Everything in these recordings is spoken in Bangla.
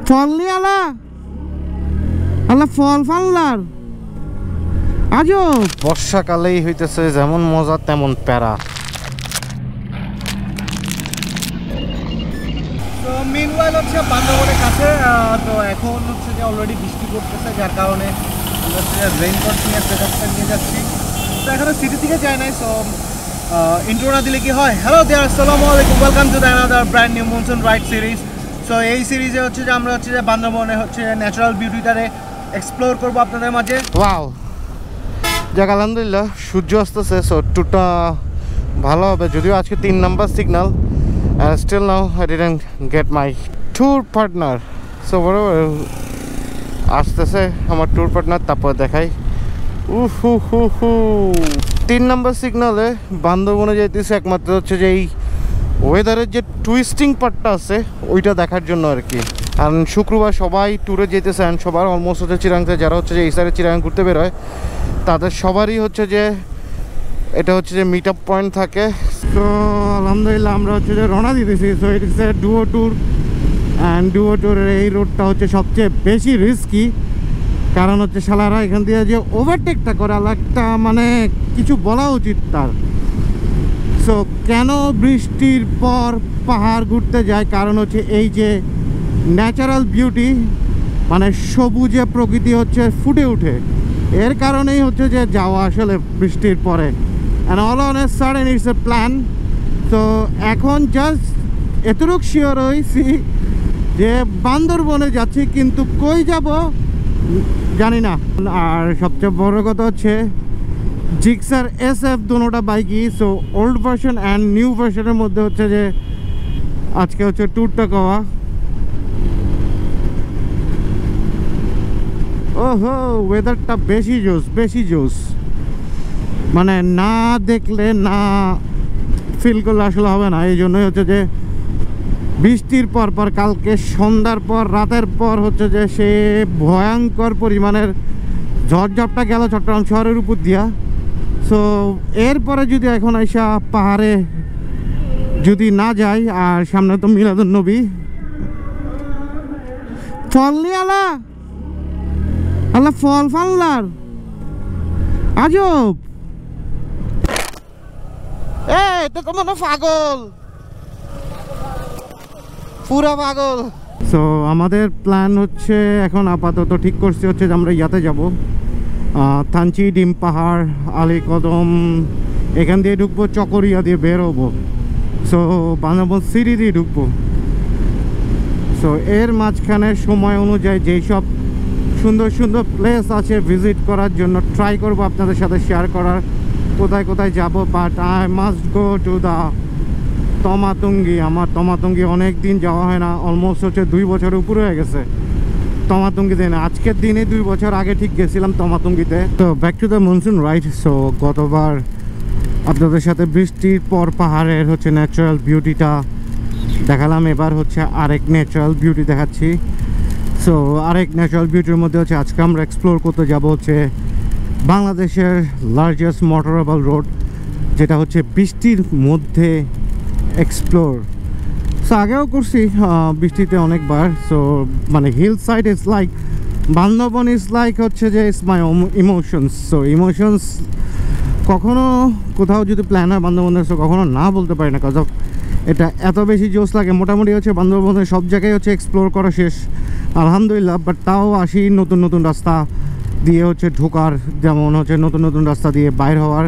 ফল নিয়ে আলা আল্লাহ ফল ফাল্লার আজও বর্ষাকালেই হইতেছে যেমন মজা তেমন প্যারা। তো মিনওয়াইল হচ্ছে বান্দরবনের কাছে, তো এখন হচ্ছে যে অলরেডি বৃষ্টি পড়তেছে, যার কারণে আমরা হচ্ছে রেইনকোট নিয়ে সেটআপটা নিয়ে যাচ্ছি। তো এখনো সিটি থেকে যায় নাই, সো ইন্ট্রো না দিলে কি হয়। হ্যালো দেয়ার, আসসালামু আলাইকুম, welcome to the another brand new monsoon ride series. So এই সিরিজে হচ্ছে যে আমরা হচ্ছে যে বান্দরবনে হচ্ছে ন্যাচারাল বিউটিটারে এক্সপ্লোর করবো আপনাদের মাঝে। ওয়াও, যাক আলহামদুলিল্লাহ সূর্য আসতেছে, সো ট্যুরটা ভালো হবে। যদিও আজকে 3 number signal, still now I didn't get my tour partner. So বরাবর আসতেছে আমার ট্যুর পার্টনার, তারপর দেখাই। হু 3 নাম্বার সিগনালে বান্দরবনে যাইতেছে, একমাত্র হচ্ছে যে এই ওয়েদারের যে টুইস্টিং পার্টটা আছে ওইটা দেখার জন্য আর কি। কারণ শুক্রবার সবাই ট্যুরে যেতেছে, অ্যান্ড সবার অলমোস্ট হচ্ছে চিরাংতে, যারা হচ্ছে যে এই সাইডে চিরাং ঘুরতে বেরোয় তাদের সবারই হচ্ছে যে এটা হচ্ছে যে মিট আপ পয়েন্ট থাকে। তো আলহামদুলিল্লাহ আমরা হচ্ছে যে রওনা দিতেছি। So it is A duo tour, and duo ট্যুরের এই রোডটা হচ্ছে সবচেয়ে বেশি রিস্কি। কারণ হচ্ছে শালারা এখান দিয়ে যে ওভারটেকটা করে একটা মানে কিছু বলা উচিত তার। সো কেন বৃষ্টির পর পাহাড় ঘুরতে যায়, কারণ হচ্ছে এই যে ন্যাচারাল বিউটি, মানে সবুজে প্রকৃতি হচ্ছে ফুটে ওঠে, এর কারণেই হচ্ছে যে যাওয়া আসলে বৃষ্টির পরে। And all on a sudden it's a plan. তো এখন জাস্ট এতটুকু শিওর হয়েছি যে বান্দরবনে যাচ্ছি, কিন্তু কই যাব জানি না। আর সবচেয়ে বড় কথা হচ্ছে জিক্সার SF দুটোটা বাইকই, so old version and new ভার্সনের মধ্যে হচ্ছে যে আজকে হচ্ছে ট্যুরটা করা। ওহো, ওয়েদারটা বেশি জোস, মানে না দেখলে না ফিল করলে আসলে হবে না। এই জন্যই হচ্ছে যে বৃষ্টির পর কালকে সন্ধ্যার পর রাতের পর হচ্ছে যে সে ভয়ঙ্কর পরিমাণের ঝড়ঝাপটা গেল চট্টগ্রাম শহরের উপর দিয়া। সো এরপরে যদি এখন আইসা পাহাড়ে যদি না যাই, আর সামনে তো মিলাদুন্নবী, ফল নিয়ে আলা আল্লাহ ফল ফাল্লার আজব। তো মনে পাগল, পুরা পাগল। সো আমাদের প্ল্যান হচ্ছে এখন আপাতত ঠিক করছি হচ্ছে যে আমরা ইয়াতে যাব, থানচি, ডিম পাহাড়, আলীকদম, এখান দিয়ে ঢুকবো, চকরিয়া দিয়ে বের হবো। সো বান্দরবন সিটি দিয়ে ঢুকবো। সো এর মাঝখানে সময় অনুযায়ী যেই সব সুন্দর সুন্দর প্লেস আছে ভিজিট করার জন্য ট্রাই করব আপনাদের সাথে শেয়ার করার, কোথায় কোথায় যাব। But I must go to the তমাতুঙ্গি। আমার তমাতুঙ্গি অনেক দিন যাওয়া হয় না, অলমোস্ট হচ্ছে 2 বছর উপরে হয়ে গেছে তমাতুঙ্গিতে না। আজকের দিনে 2 বছর আগে ঠিক গেছিলাম তমাতুঙ্গিতে। তো back to the monsoon ride. So গতবার আপনাদের সাথে বৃষ্টির পর পাহাড়ের হচ্ছে ন্যাচারাল বিউটিটা দেখালাম, এবার হচ্ছে আরেক ন্যাচারাল বিউটি দেখাচ্ছি। সো আরেক ন্যাচারাল বিউটির মধ্যে হচ্ছে আজকে আমরা এক্সপ্লোর করতে যাব হচ্ছে বাংলাদেশের লার্জেস্ট মোটরেবল রোড, যেটা হচ্ছে বৃষ্টির মধ্যে এক্সপ্লোর। সো আগেও করছি বৃষ্টিতে অনেকবার। সো মানে hill side is like Bandarban is like হচ্ছে যে it's my emotions. So emotions কখনো কোথাও যদি প্ল্যান হয় বান্দরবনের, সো কখনো না বলতে পারি না, কজ অফ এটা এত বেশি জোশ লাগে। মোটামুটি হচ্ছে বান্দরবনের সব জায়গায় হচ্ছে এক্সপ্লোর করা শেষ আলহামদুলিল্লাহ, বাট তাও আসি নতুন নতুন রাস্তা দিয়ে হচ্ছে ঢোকার, যেমন হচ্ছে নতুন নতুন রাস্তা দিয়ে বাইর হওয়ার।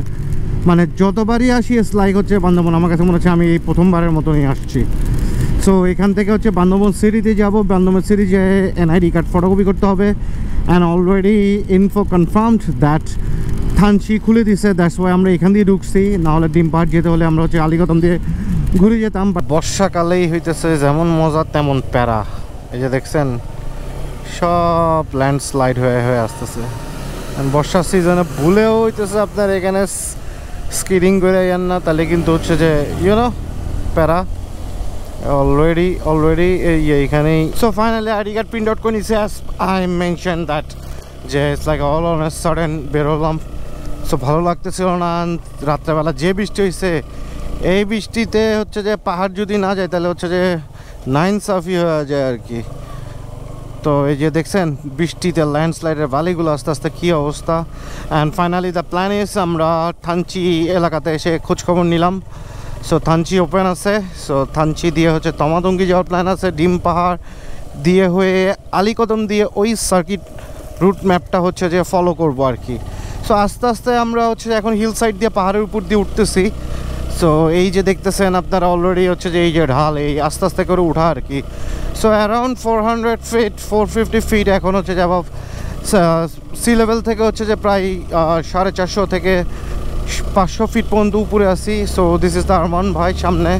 মানে যতবারই আসি ইটস লাইক হচ্ছে বান্দরবন আমার কাছে মনে হচ্ছে আমি এই প্রথমবারের মতনই আসছি। সো এখান থেকে হচ্ছে বান্দরবন সিটিতে যাব। বান্দরবন সিটি যে NID কার্ড ফটোকপি করতে হবে, and already info confirmed that Thanchi খুলে দিছে, দ্যাটস ওয়াই আমরা এখান দিয়ে ঢুকছি। নাহলে ডিম পাহাড় যেতে হলে আমরা হচ্ছে আলীকদম দিয়ে ঘুরে যেতাম। বর্ষাকালেই হইতেছে যেমন মজা তেমন প্যারা। এই যে দেখছেন সব ল্যান্ডস্লাইড হয়ে আসতেছে। বর্ষার সিজনে ভুলেও হইতেছে আপনার এখানে স্কিডিং করে যান না, তাহলে কিন্তু হচ্ছে যে ইউনো প্যারা অলরেডি এইখানেই। So finally ID card print out করে নিছে, অ্যাজ আই মেনশন দ্যাট, যে it's like all on a sudden বেরোলাম। সো ভালো লাগতেছিল না। রাত্রেবেলা যে বৃষ্টি হয়েছে, এই বৃষ্টিতে হচ্ছে যে পাহাড় যদি না যায় তাহলে হচ্ছে যে নাইনসাফি হয়ে যায় আর কি। তো এই যে দেখছেন বৃষ্টিতে ল্যান্ডস্লাইডের বালিগুলো আস্তে আস্তে কী অবস্থা। And finally the plan is আমরা থানচি এলাকাতে এসে খোঁজখবর নিলাম। সো থানচি ওপেন আছে, সো থানচি দিয়ে হচ্ছে তমাতঙ্গি যাওয়ার প্ল্যান আছে, ডিম পাহাড় দিয়ে হয়ে আলীকদম দিয়ে ওই সার্কিট রুট ম্যাপটা হচ্ছে যে ফলো করব আর কি। সো আস্তে আস্তে আমরা হচ্ছে এখন হিল সাইড দিয়ে পাহাড়ের উপর দিয়ে উঠতেছি। সো এই যে দেখতেছেন আপনারা অলরেডি হচ্ছে যে এই যে ঢাল এই আস্তে আস্তে করে উঠা আর কি। সো অ্যারাউন্ড 400 ফিট 450 ফিট এখন হচ্ছে যে সি লেভেল থেকে হচ্ছে যে প্রায় 450 থেকে 500 ফিট পর্যন্ত উপরে আসি। So this is the Arman ভাই সামনে।